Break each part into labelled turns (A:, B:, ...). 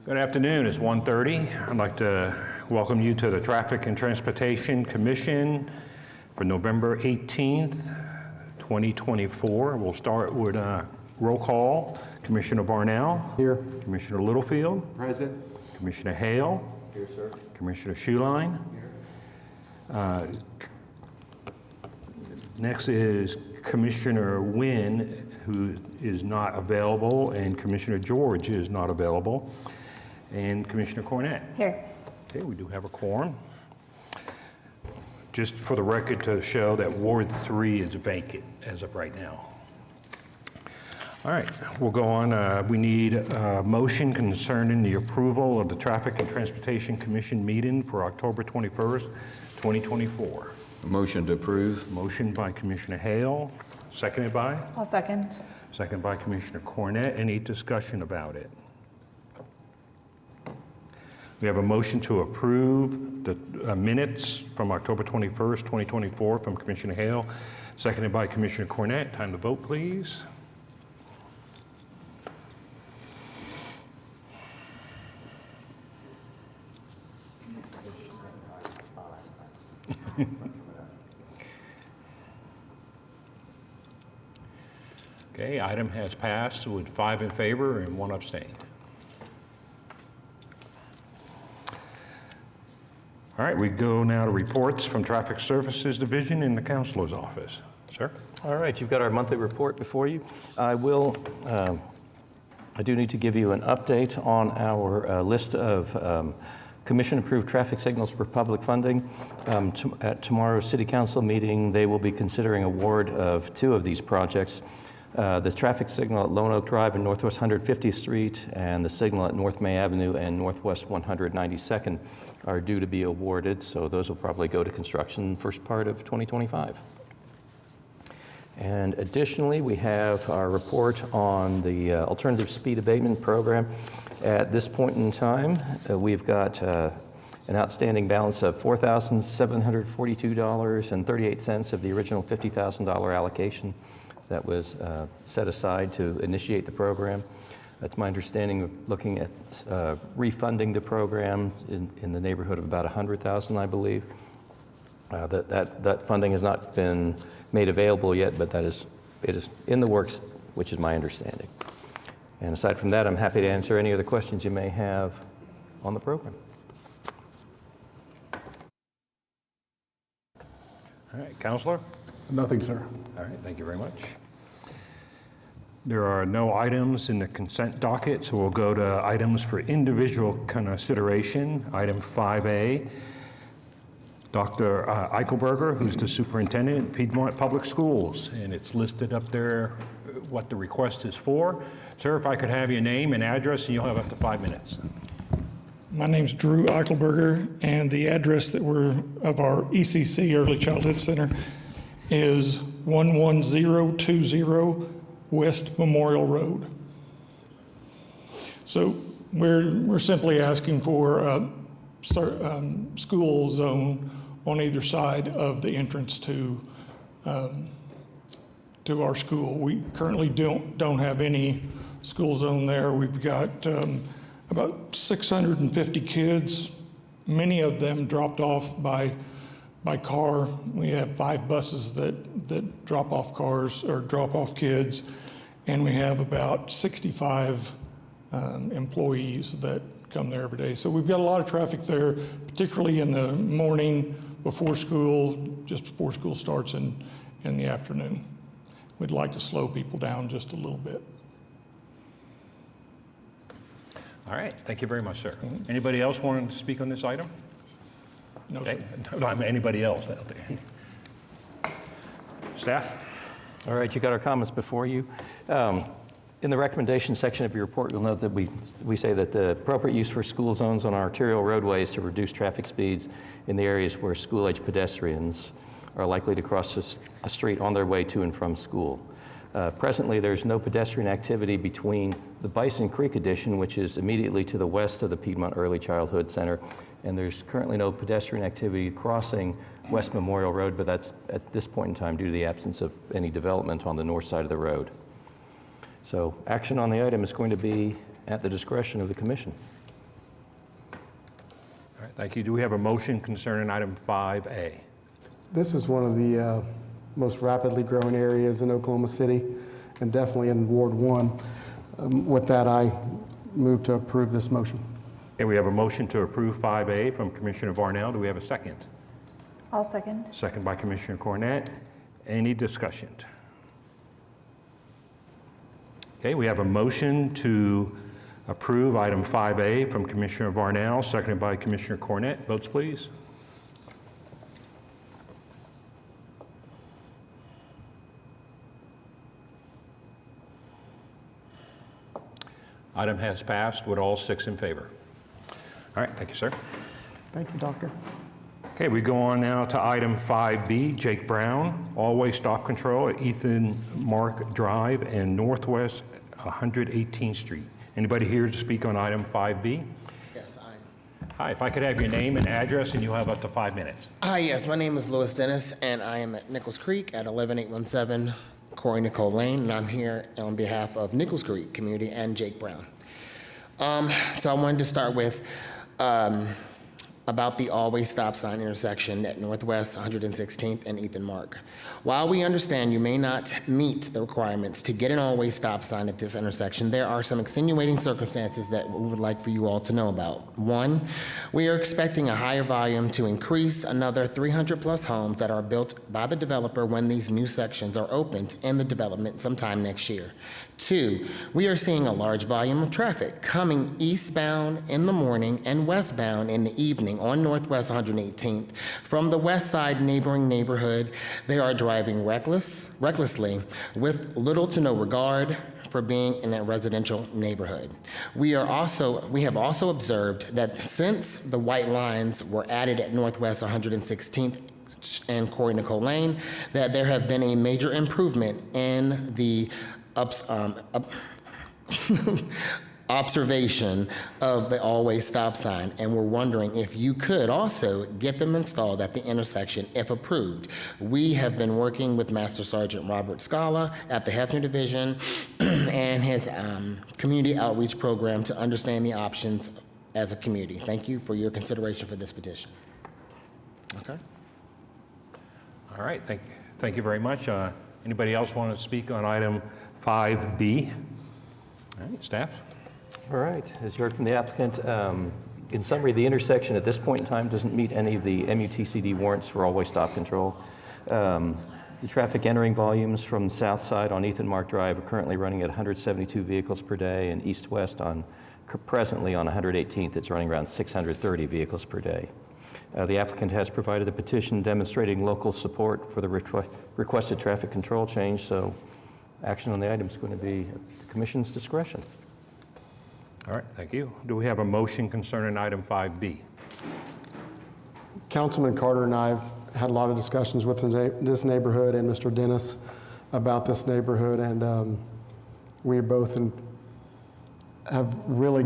A: Good afternoon, it's 1:30. I'd like to welcome you to the Traffic and Transportation Commission for November 18th, 2024. We'll start with roll call. Commissioner Varnell.
B: Here.
A: Commissioner Littlefield.
B: Present.
A: Commissioner Hale.
B: Here, sir.
A: Commissioner Schuline. Next is Commissioner Wynn, who is not available, and Commissioner George is not available, and Commissioner Cornett.
C: Here.
A: Okay, we do have a quorum. Just for the record to show that Ward 3 is vacant as of right now. All right, we'll go on. We need a motion concerning the approval of the Traffic and Transportation Commission meeting for October 21st, 2024.
D: Motion to approve.
A: Motion by Commissioner Hale, seconded by?
C: I'll second.
A: Second by Commissioner Cornett. Any discussion about it? We have a motion to approve the minutes from October 21st, 2024 from Commissioner Hale, seconded by Commissioner Cornett. Time to vote, please. Okay, item has passed with 5 in favor and 1 abstained. All right, we go now to reports from Traffic Services Division in the Counselor's Office. Sir?
E: All right, you've got our monthly report before you. I do need to give you an update on our list of Commission-approved traffic signals for public funding. At tomorrow's City Council meeting, they will be considering award of 2 of these projects. The traffic signal at Lone Oak Drive and Northwest 150th Street and the signal at North May Avenue and Northwest 192nd are due to be awarded, so those will probably go to construction first part of 2025. And additionally, we have our report on the alternative speed abatement program. At this point in time, we've got an outstanding balance of $4,742.38 of the original $50,000 allocation that was set aside to initiate the program. That's my understanding of looking at refunding the program in the neighborhood of about $100,000, I believe. That funding has not been made available yet, but it is in the works, which is my understanding. And aside from that, I'm happy to answer any other questions you may have on the program.
A: All right, Counselor?
B: Nothing, sir.
A: All right, thank you very much. There are no items in the consent docket, so we'll go to items for individual consideration. Item 5A, Dr. Eichelberger, who's the superintendent at Piedmont Public Schools, and it's listed up there what the request is for. Sir, if I could have your name and address, and you'll have up to 5 minutes.
F: My name's Drew Eichelberger, and the address that of our ECC, Early Childhood Center, is 11020 West Memorial Road. So we're simply asking for a school zone on either side of the entrance to our school. We currently don't have any school zone there. We've got about 650 kids, many of them dropped off by car. We have 5 buses that drop off cars or drop off kids, and we have about 65 employees that come there every day. So we've got a lot of traffic there, particularly in the morning before school, just before school starts, and in the afternoon. We'd like to slow people down just a little bit.
A: All right, thank you very much, sir. Anybody else want to speak on this item?
F: No,
A: Okay.
F: sir.
A: No, I mean anybody else out there? Staff?
E: All right, you got our comments before you. In the recommendation section of your report, you'll note that we say that the appropriate use for school zones on arterial roadways to reduce traffic speeds in the areas where school-age pedestrians are likely to cross a street on their way to and from school. Presently, there's no pedestrian activity between the Bison Creek addition, which is immediately to the west of the Piedmont Early Childhood Center, and there's currently no pedestrian activity crossing West Memorial Road, but that's at this point in time due to the absence of any development on the north side of the road. So action on the item is going to be at the discretion of the commission.
A: All right, thank you. Do we have a motion concerning item 5A?
B: This is one of the most rapidly growing areas in Oklahoma City, and definitely in Ward 1. With that, I move to approve this motion.
A: Okay, we have a motion to approve 5A from Commissioner Varnell. Do we have a second?
C: I'll second.
A: Second by Commissioner Cornett. Any discussion? Okay, we have a motion to approve item 5A from Commissioner Varnell, seconded by Commissioner Cornett. Votes, please. Item has passed with all 6 in favor. All right, thank you, sir.
B: Thank you, Doctor.
A: Okay, we go on now to item 5B, Jake Brown, all-way stop control at Ethan Mark Drive and Northwest 118th Street. Anybody here to speak on item 5B?
G: Yes, I.
A: Hi, if I could have your name and address, and you'll have up to 5 minutes.
G: Hi, yes, my name is Louis Dennis, and I am at Nichols Creek at 11817 Corey Nicole Lane, and I'm here on behalf of Nichols Creek Community and Jake Brown. So I wanted to start with about the always stop sign intersection at Northwest 116th and Ethan Mark. While we understand you may not meet the requirements to get an always stop sign at this intersection, there are some extenuating circumstances that we would like for you all to know about. One, we are expecting a higher volume to increase another 300 plus homes that are built by the developer when these new sections are opened in the development sometime next year. Two, we are seeing a large volume of traffic coming eastbound in the morning and westbound in the evening on Northwest 118th. From the west side neighboring neighborhood, they are driving recklessly with little to no regard for being in a residential neighborhood. We have also observed that since the white lines were added at Northwest 116th and Corey Nicole Lane, that there have been a major improvement in the observation of the always stop sign, and we're wondering if you could also get them installed at the intersection if approved. We have been working with Master Sergeant Robert Scala at the Hefner Division and his community outreach program to understand the options as a community. Thank you for your consideration for this petition. Okay.
A: All right, thank you very much. Anybody else want to speak on item 5B? All right, staff?
E: All right, as you heard from the applicant, in summary, the intersection at this point in time doesn't meet any of the MUTCD warrants for always stop control. The traffic entering volumes from the south side on Ethan Mark Drive are currently running at 172 vehicles per day, and east-west presently on 118th, it's running around 630 vehicles per day. The applicant has provided a petition demonstrating local support for the requested traffic control change, so action on the item is going to be at the commission's discretion.
A: All right, thank you. Do we have a motion concerning item 5B?
B: Councilman Carter and I have had a lot of discussions with this neighborhood and Mr. Dennis about this neighborhood, and we both have really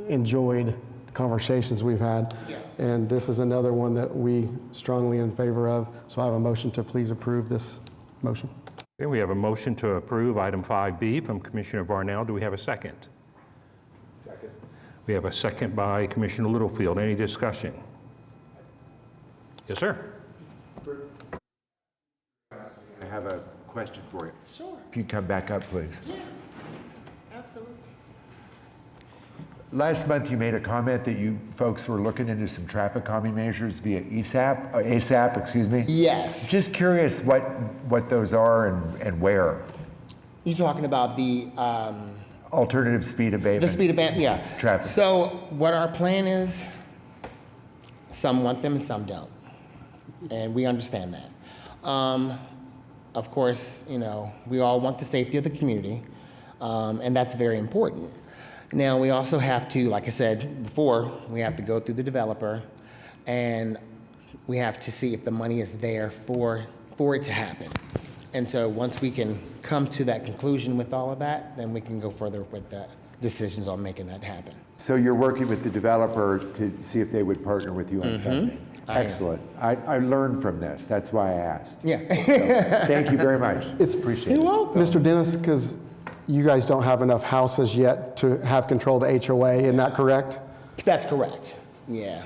B: enjoyed the conversations we've had. Yeah. And this is another one that we strongly in favor of, so I have a motion to please approve this motion.
A: Okay, we have a motion to approve item 5B from Commissioner Varnell. Do we have a second? Second. We have a second by Commissioner Littlefield. Any discussion? Yes, sir.
H: I have a question for you.
G: Sure.
H: If you come back up, please.
G: Yeah, absolutely.
H: Last month, you made a comment that you folks were looking into some traffic calming measures via ASAP, excuse me.
G: Yes.
H: Just curious what those are and where.
G: You talking about the
H: Alternative speed abatement.
G: the speed abatement? Yeah.
H: Traffic.
G: So what our plan is, some want them and some don't, and we understand that. Of course, you know, we all want the safety of the community, and that's very important. Now, we also have to, like I said before, we have to go through the developer, and we have to see if the money is there for it to happen. And so once we can come to that conclusion with all of that, then we can go further with the decisions on making that happen.
H: So you're working with the developer to see if they would partner with you on funding. Excellent. I learned from this. That's why I asked.
G: Yeah.
H: So, thank you very much. Appreciate it.
G: You're welcome.
B: Mr. Dennis, because you guys don't have enough houses yet to have control of the HOA, isn't that correct?
G: That's correct. Yeah.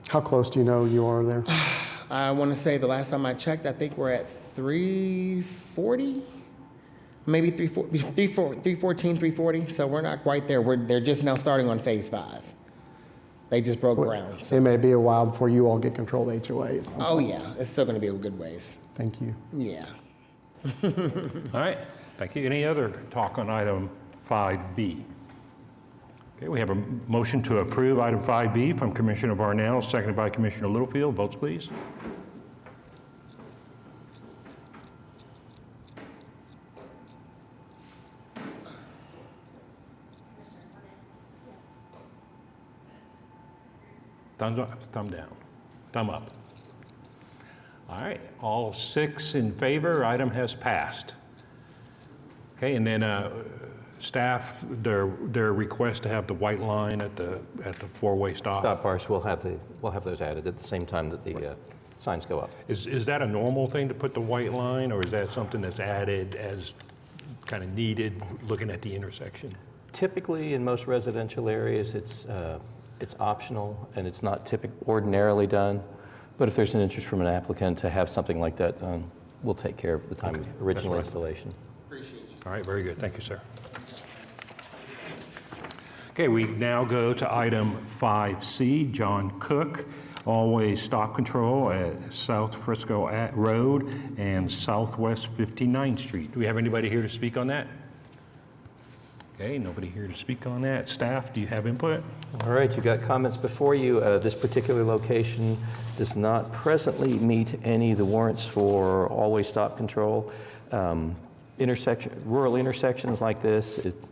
B: How close do you know you are there?
G: I want to say the last time I checked, I think we're at 340, maybe 314, 340. So we're not quite there. They're just now starting on phase 5. They just broke ground. So.
B: It may be a while before you all get control of the HOAs.
G: Oh yeah, it's still going to be a good ways.
B: Thank you.
G: Yeah.
A: All right, thank you. Any other talk on item 5B? Okay, we have a motion to approve item 5B from Commissioner Varnell, seconded by Commissioner Littlefield. Votes, please. Thumbs up, thumb down, thumb up. All right, all 6 in favor, item has passed. Okay, and then staff, their request to have the white line at the four-way stop.
E: Stop bars, we'll have those added at the same time that the signs go up.
A: Is that a normal thing to put the white line, or is that something that's added as kind of needed, looking at the intersection?
E: Typically, in most residential areas, it's optional and it's not ordinarily done. But if there's an interest from an applicant to have something like that done, we'll take care of the time of original installation.
A: All right, very good. Thank you, sir. Okay, we now go to item 5C, John Cook, always stop control at South Frisco Road and Southwest 59th Street. Do we have anybody here to speak on that? Okay, nobody here to speak on that. Staff, do you have input?
E: All right, you've got comments before you. This particular location does not presently meet any of the warrants for always stop control. Rural intersections like this, it's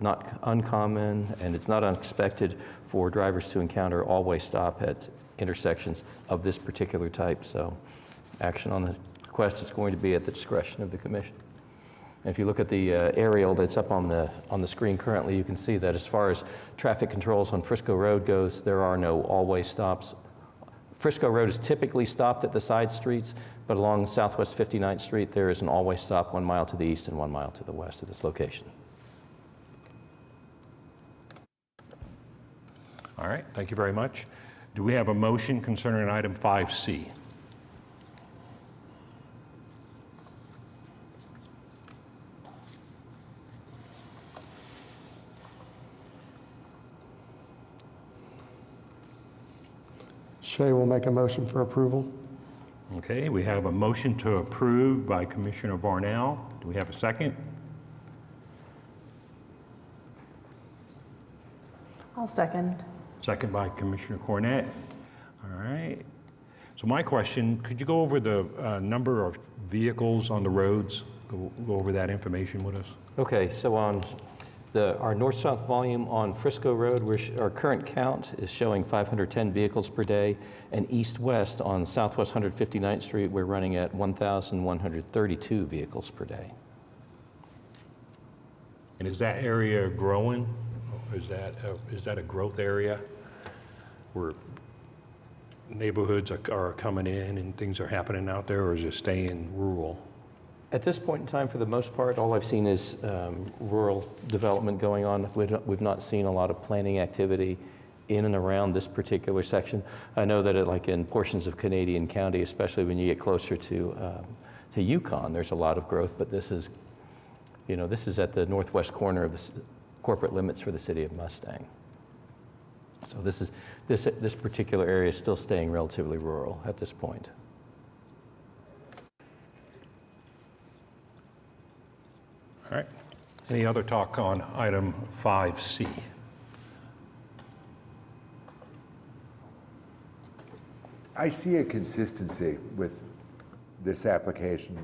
E: not uncommon and it's not unexpected for drivers to encounter always stop at intersections of this particular type. So action on the request is going to be at the discretion of the commission. And if you look at the aerial that's up on the screen currently, you can see that as far as traffic controls on Frisco Road goes, there are no always stops. Frisco Road is typically stopped at the side streets, but along Southwest 59th Street, there is an always stop 1 mile to the east and 1 mile to the west of this location.
A: All right, thank you very much. Do we have a motion concerning item 5C?
B: Shay will make a motion for approval.
A: Okay, we have a motion to approve by Commissioner Varnell. Do we have a second?
C: I'll second.
A: Second by Commissioner Cornett. All right. So my question, could you go over the number of vehicles on the roads? Go over that information with us.
E: Okay, so on our north-south volume on Frisco Road, our current count is showing 510 vehicles per day, and east-west on Southwest 159th Street, we're running at 1,132 vehicles per day.
A: And is that area growing? Is that a growth area where neighborhoods are coming in and things are happening out there, or is it staying rural?
E: At this point in time, for the most part, all I've seen is rural development going on. We've not seen a lot of planning activity in and around this particular section. I know that like in portions of Canadian County, especially when you get closer to Yukon, there's a lot of growth, but this is at the northwest corner of the corporate limits for the city of Mustang. So this particular area is still staying relatively rural at this point.
A: All right. Any other talk on item 5C?
H: I see a consistency with this application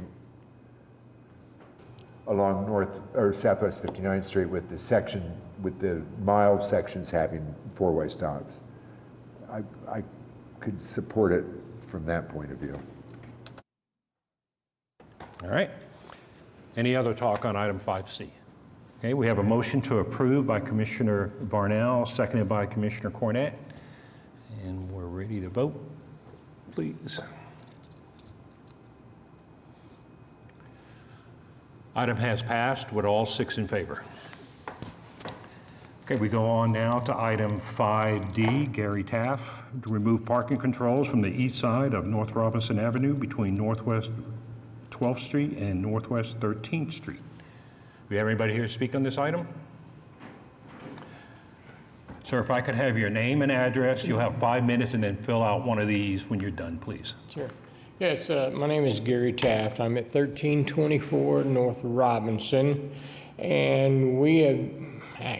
H: along Southwest 59th Street with the mild sections having four-way stops. I could support it from that point of view.
A: All right. Any other talk on item 5C? Okay, we have a motion to approve by Commissioner Varnell, seconded by Commissioner Cornett. And we're ready to vote, please. Item has passed with all 6 in favor. Okay, we go on now to item 5D, Gary Taff, to remove parking controls from the east side of North Robinson Avenue between Northwest 12th Street and Northwest 13th Street. We have anybody here to speak on this item? Sir, if I could have your name and address, you'll have 5 minutes, and then fill out one of these when you're done, please.
I: Sure. Yes, my name is Gary Taft. I'm at 1324 North Robinson, and we have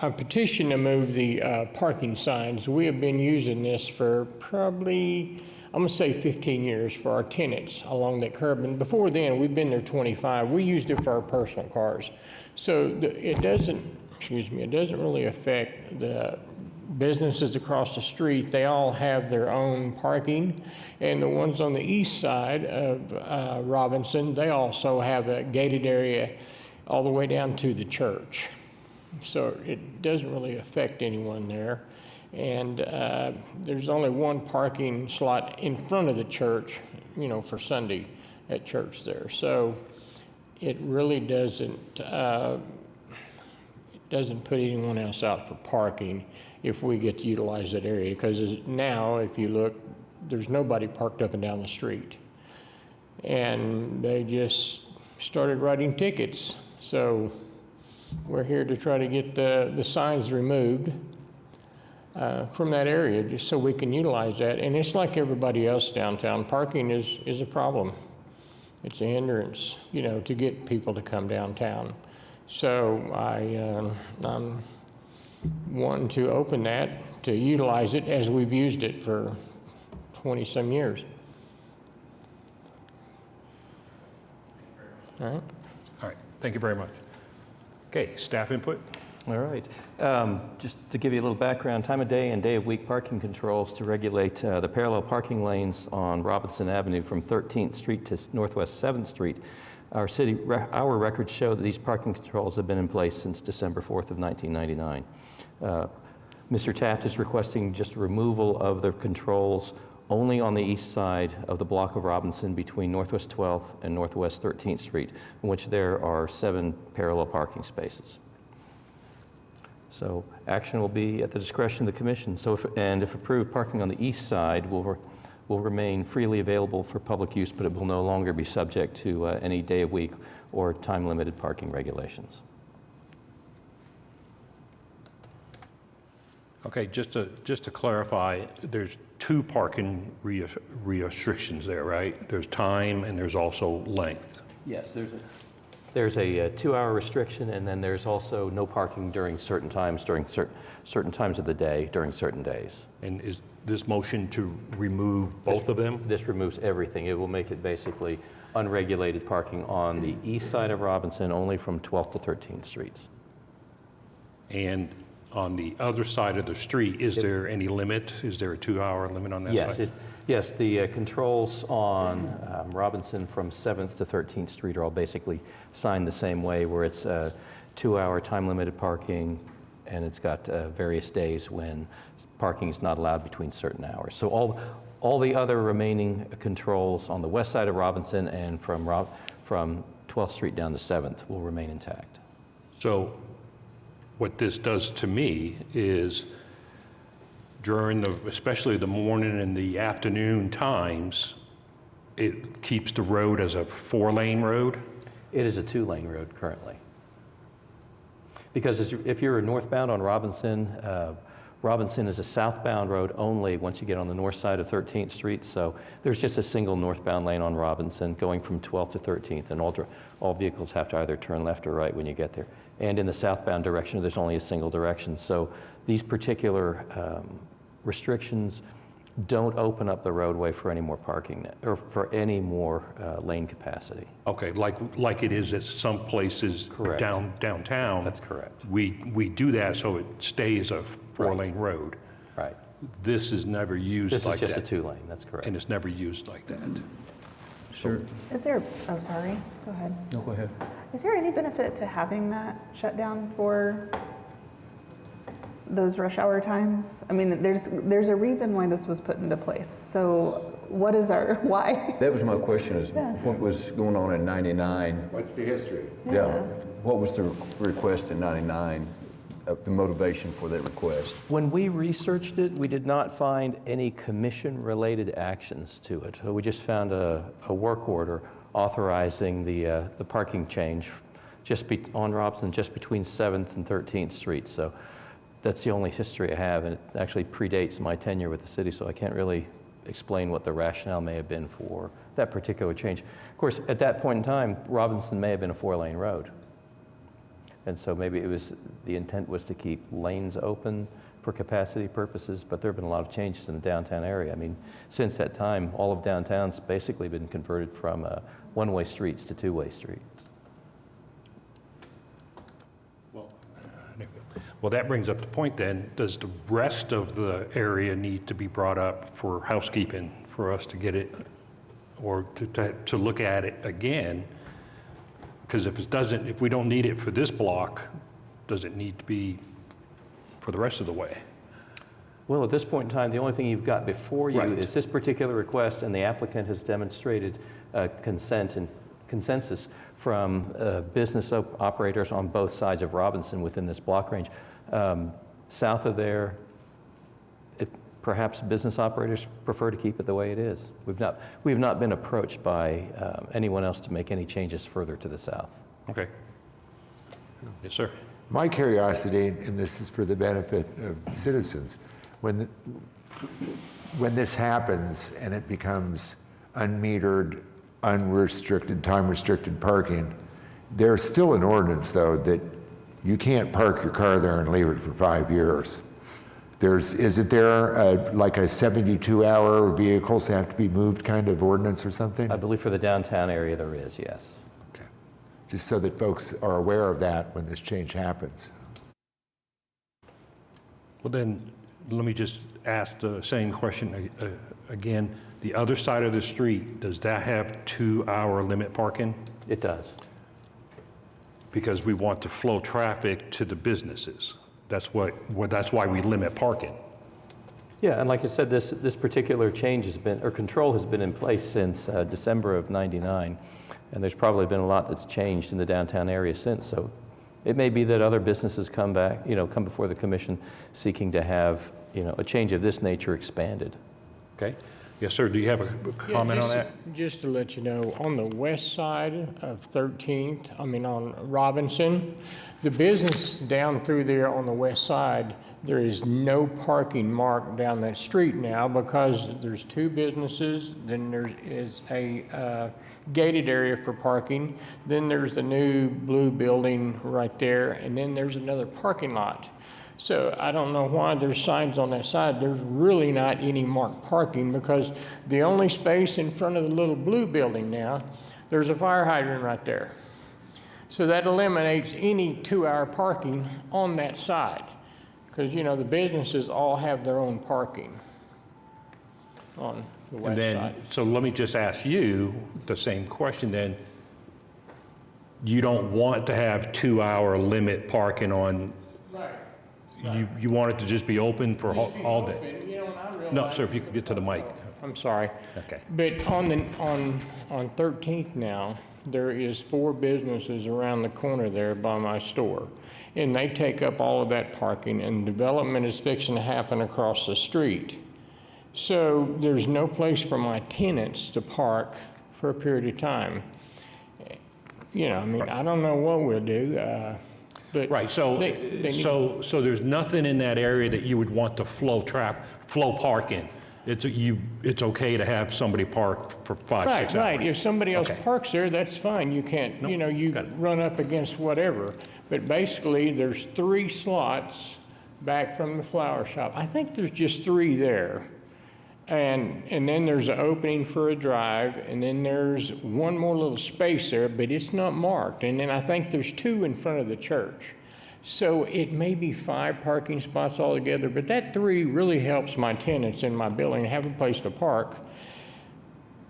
I: a petition to move the parking signs. We have been using this for probably, I'm gonna say 15 years for our tenants along that curb. And before then, we've been there 25. We used it for our personal cars. So it doesn't really affect the businesses across the street. They all have their own parking. And the ones on the east side of Robinson, they also have a gated area all the way down to the church. So it doesn't really affect anyone there. And there's only one parking slot in front of the church, you know, for Sunday at church there. So it really doesn't put anyone else out for parking if we get to utilize that area. Because now, if you look, there's nobody parked up and down the street. And they just started writing tickets. So we're here to try to get the signs removed from that area just so we can utilize that. And it's like everybody else downtown. Parking is a problem. It's a hindrance, you know, to get people to come downtown. So I'm wanting to open that, to utilize it as we've used it for 20-some years. All right.
A: All right, thank you very much. Okay, staff input?
E: All right. Just to give you a little background, time of day and day of week parking controls to regulate the parallel parking lanes on Robinson Avenue from 13th Street to Northwest 7th Street. Our records show that these parking controls have been in place since December 4th of 1999. Mr. Taft is requesting just removal of the controls only on the east side of the block of Robinson between Northwest 12th and Northwest 13th Street, in which there are 7 parallel parking spaces. So action will be at the discretion of the commission. So if approved, parking on the east side will remain freely available for public use, but it will no longer be subject to any day of week or time-limited parking regulations.
A: Okay, just to clarify, there's 2 parking restrictions there, right? There's time and there's also length.
E: Yes, there's a 2-hour restriction, and then there's also no parking during certain times of the day, during certain days.
A: And is this motion to remove both of them?
E: This removes everything. It will make it basically unregulated parking on the east side of Robinson, only from 12th to 13th Streets.
A: And on the other side of the street, is there any limit? Is there a 2-hour limit on that side?
E: Yes, the controls on Robinson from 7th to 13th Street are all basically signed the same way, where it's 2-hour time-limited parking, and it's got various days when parking is not allowed between certain hours. So all the other remaining controls on the west side of Robinson and from 12th Street down to 7th will remain intact.
A: So what this does to me is during especially the morning and the afternoon times, it keeps the road as a 4-lane road?
E: It is a 2-lane road currently. Because if you're northbound on Robinson, Robinson is a southbound road only once you get on the north side of 13th Street. So there's just a single northbound lane on Robinson going from 12th to 13th, and all vehicles have to either turn left or right when you get there. And in the southbound direction, there's only a single direction. So these particular restrictions don't open up the roadway for any more parking or for any more lane capacity.
A: Okay, like it is at some places
E: Correct.
A: downtown.
E: That's correct.
A: We do that so it stays a 4-lane road.
E: Right.
A: This is never used
E: This
A: like
E: is
A: that.
E: just a 2-lane, that's correct.
A: And it's never used like that.
D: Sure.
C: Is there, oh, sorry, go ahead.
D: No, go ahead.
C: Is there any benefit to having that shut down for those rush hour times? I mean, there's a reason why this was put into place. So what is our, why?
D: That was my question, is what was going on in 99?
H: What's the history?
D: Yeah. What was the request in 99, the motivation for that request?
E: When we researched it, we did not find any commission-related actions to it. We just found a work order authorizing the parking change on Robson, just between 7th and 13th Street. So that's the only history I have, and it actually predates my tenure with the city, so I can't really explain what the rationale may have been for that particular change. Of course, at that point in time, Robinson may have been a 4-lane road. And so maybe the intent was to keep lanes open for capacity purposes, but there have been a lot of changes in the downtown area. I mean, since that time, all of downtown's basically been converted from one-way streets to two-way streets.
A: Well, that brings up the point then, does the rest of the area need to be brought up for housekeeping for us to get it, or to look at it again? Because if we don't need it for this block, does it need to be for the rest of the way?
E: Well, at this point in time, the only thing you've got before you
A: Right.
E: is this particular request, and the applicant has demonstrated consent and consensus from business operators on both sides of Robinson within this block range. South of there, perhaps business operators prefer to keep it the way it is. We've not been approached by anyone else to make any changes further to the south.
A: Okay. Yes, sir.
H: My curiosity, and this is for the benefit of citizens, when this happens and it becomes unmetered, unrestricted, time-restricted parking, there's still an ordinance, though, that you can't park your car there and leave it for 5 years. Isn't there like a 72-hour vehicles have to be moved kind of ordinance or something?
E: I believe for the downtown area there is, yes.
H: Okay. Just so that folks are aware of that when this change happens.
A: Well, then, let me just ask the same question again. The other side of the street, does that have 2-hour limit parking?
E: It does.
A: Because we want to flow traffic to the businesses. That's why we limit parking.
E: Yeah, and like I said, this particular change has been, or control has been in place since December of '99, and there's probably been a lot that's changed in the downtown area since. So it may be that other businesses come before the commission seeking to have, a change of this nature expanded.
A: Okay. Yes, sir. Do you have a comment on that?
I: Just to let you know, on the west side of 13th, on Robinson, the business down through there on the west side, there is no parking marked down that street now because there's 2 businesses, then there is a gated area for parking, then there's the new blue building right there, and then there's another parking lot. So I don't know why there's signs on that side. There's really not any marked parking because the only space in front of the little blue building now, there's a fire hydrant right there. So that eliminates any 2-hour parking on that side because, the businesses all have their own parking on the west side.
A: So let me just ask you the same question then. You don't want to have 2-hour limit parking on.
I: Right.
A: You want it to just be open for all day?
I: Open, and I realize.
A: No, sir, if you could get to the mic.
I: I'm sorry.
A: Okay.
I: But on 13th now, there is 4 businesses around the corner there by my store. And they take up all of that parking, and development is fixing to happen across the street. So there's no place for my tenants to park for a period of time. I don't know what we'll do. But
A: Right, so there's nothing in that area that you would want to flow park in? It's okay to have somebody park for 5, 6 hours?
I: Right. If somebody else
A: Okay.
I: parks there, that's fine. You can't, you
A: got it.
I: run up against whatever. But basically, there's 3 slots back from the flower shop. I think there's just 3 there. And then there's an opening for a drive, and then there's one more little space there, but it's not marked. And then I think there's 2 in front of the church. So it may be 5 parking spots altogether, but that 3 really helps my tenants in my building have a place to park.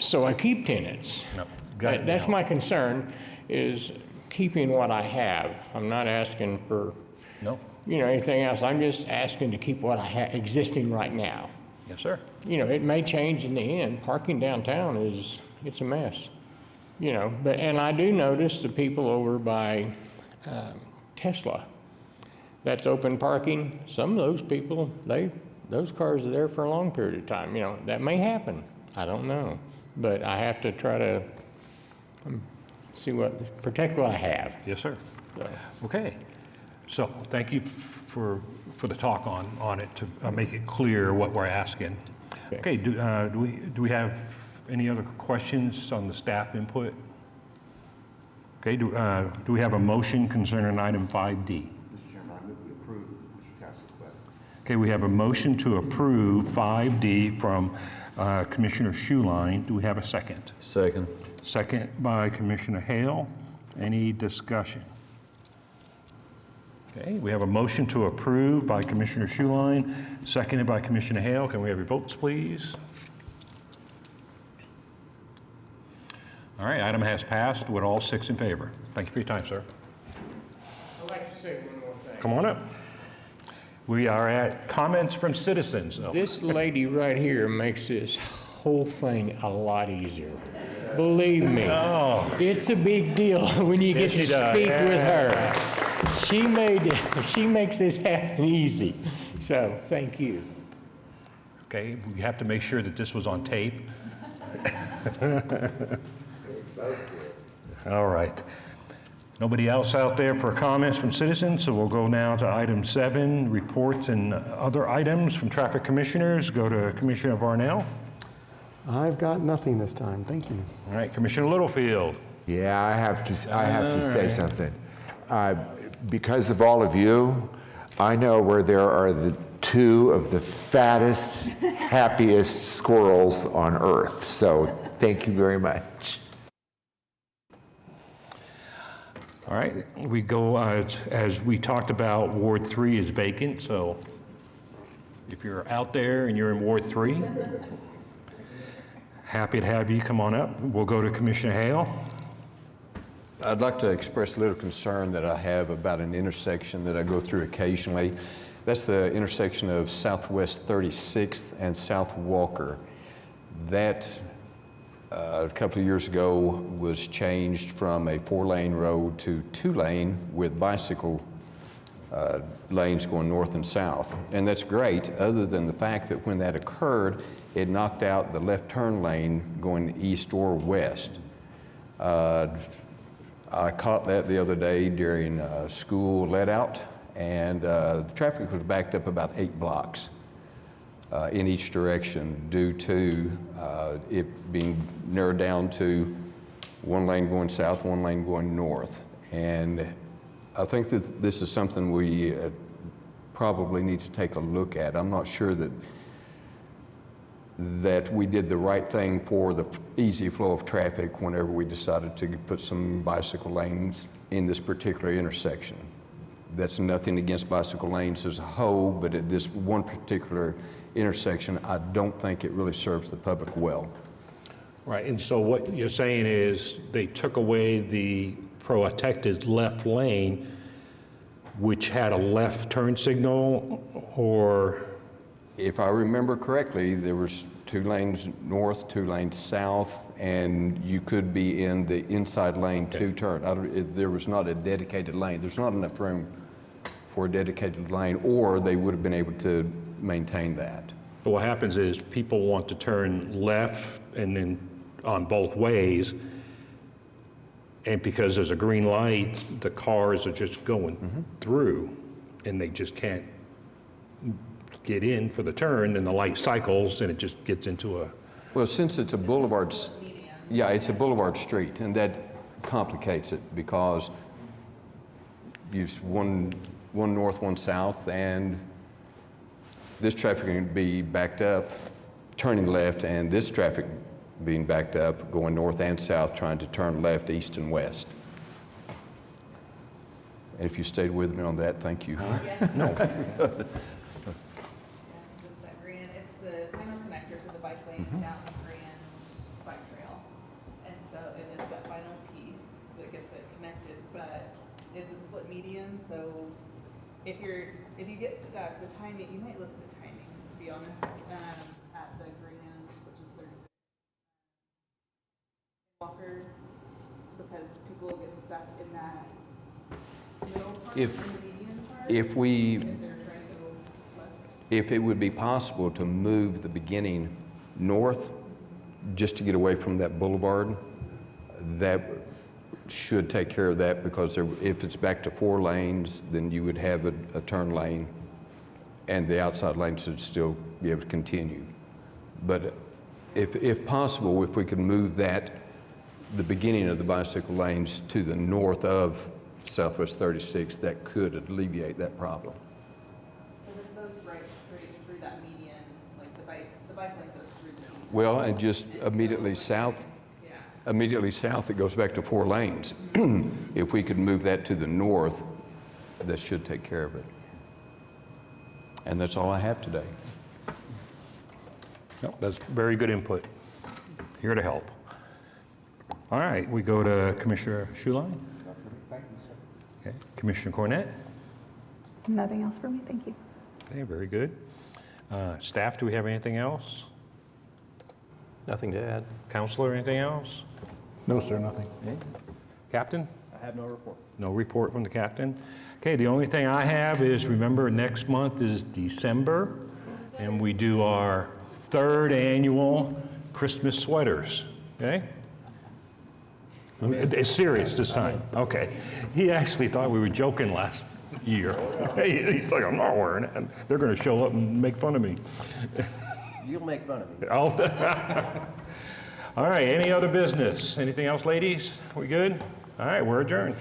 I: So I keep tenants.
A: No, got it
I: That's
A: now.
I: my concern, is keeping what I have. I'm not asking for,
A: No.
I: anything else. I'm just asking to keep what I have existing right now.
A: Yes, sir.
I: You know, it may change in the end. Parking downtown it's a mess. You know, and I do notice the people over by Tesla, that's open parking. Some of those people, those cars are there for a long period of time. You know, that may happen. I don't know. But I have to try to see protect what I have.
A: Yes, sir.
I: So,
A: Okay. So thank you for the talk on it to make it clear what we're asking. Okay. Do we have any other questions on the staff input? Okay. Do we have a motion concerning item 5D? Okay, we have a motion to approve 5D from Commissioner Schuline. Do we have a second?
D: Second.
A: Second by Commissioner Hale. Any discussion? Okay, we have a motion to approve by Commissioner Schuline, seconded by Commissioner Hale. Can we have your votes, please? All right, item has passed with all 6 in favor. Thank you for your time, sir.
I: I'd like to say one more thing.
A: Come on up. We are at comments from citizens.
I: This lady right here makes this whole thing a lot easier. Believe me, it's a big deal when you get to speak with her. She makes this happen easy. So, thank you.
A: Okay, we have to make sure that this was on tape. All right. Nobody else out there for comments from citizens, so we'll go now to item 7, reports and other items from traffic commissioners. Go to Commissioner Varnell.
B: I've got nothing this time. Thank you.
A: All right, Commissioner Littlefield.
H: Yeah, I have to say something. Because of all of you, I know where there are the 2 of the fattest, happiest squirrels on earth. So thank you very much.
A: All right, we go, as we talked about, Ward 3 is vacant, so if you're out there and you're in Ward 3, happy to have you come on up. We'll go to Commissioner Hale.
D: I'd like to express a little concern that I have about an intersection that I go through occasionally. That's the intersection of Southwest 36th and South Walker. That a couple of years ago was changed from a 4-lane road to 2-lane with bicycle lanes going north and south. And that's great, other than the fact that when that occurred, it knocked out the left turn lane going east or west. I caught that the other day during school let out, and the traffic was backed up about 8 blocks in each direction due to it being narrowed down to 1 lane going south, 1 lane going north. And I think that this is something we probably need to take a look at. I'm not sure that we did the right thing for the easy flow of traffic whenever we decided to put some bicycle lanes in this particular intersection. That's nothing against bicycle lanes as a whole, but at this one particular intersection, I don't think it really serves the public well.
A: Right, and so what you're saying is they took away the protected left lane, which had a left turn signal, or?
D: If I remember correctly, there was 2 lanes north, 2 lanes south, and you could be in the inside lane to turn. There was not a dedicated lane. There's not enough room for a dedicated lane, or they would have been able to maintain that.
A: So what happens is people want to turn left and then on both ways, and because there's a green light, the cars are just going through, and they just can't get in for the turn, and the light cycles, and it just gets into a...
D: Well, since it's a boulevard, yeah, it's a boulevard street, and that complicates it because use one north, 1 south, and this traffic can be backed up, turning left, and this traffic being backed up, going north and south, trying to turn left, east, and west. And if you stayed with me on that, thank you.
A: No.
C: It's the final connector for the bike lane down the Grand Bike Trail. And so it is that final piece that gets it connected, but it's a split median, so if you get stuck, the timing, you might look at the timing, to be honest. at the Grand, which is 36 Walker, because people get stuck in that middle part,
D: If-
C: in the median part,
D: If we,
C: if they're trying to go left.
D: if it would be possible to move the beginning north, just to get away from that boulevard, that should take care of that, because if it's back to 4 lanes, then you would have a turn lane, and the outside lane should still be able to continue. But if possible, if we could move that, the beginning of the bicycle lanes to the north of Southwest 36, that could alleviate that problem.
C: Because it goes right straight through that median, like the bike lane goes through the median.
D: Well, and just immediately south, it goes back to 4 lanes. If we could move that to the north, that should take care of it. And that's all I have today.
A: No, that's very good input. Here to help. All right, we go to Commissioner Schuline. Okay, Commissioner Cornett.
J: Nothing else for me, thank you.
A: Okay, very good. Staff, do we have anything else?
E: Nothing to add.
A: Counselor, anything else?
F: No, sir, nothing.
A: Captain? I have no report. No report from the captain? Okay, the only thing I have is, remember, next month is December, and we do our 3rd annual Christmas sweaters, okay? It's serious this time, okay. He actually thought we were joking last year. He's like, I'm not wearing it, and they're gonna show up and make fun of me.
K: You'll make fun of me.
A: All right, any other business? Anything else, ladies? We good? All right, we're adjourned.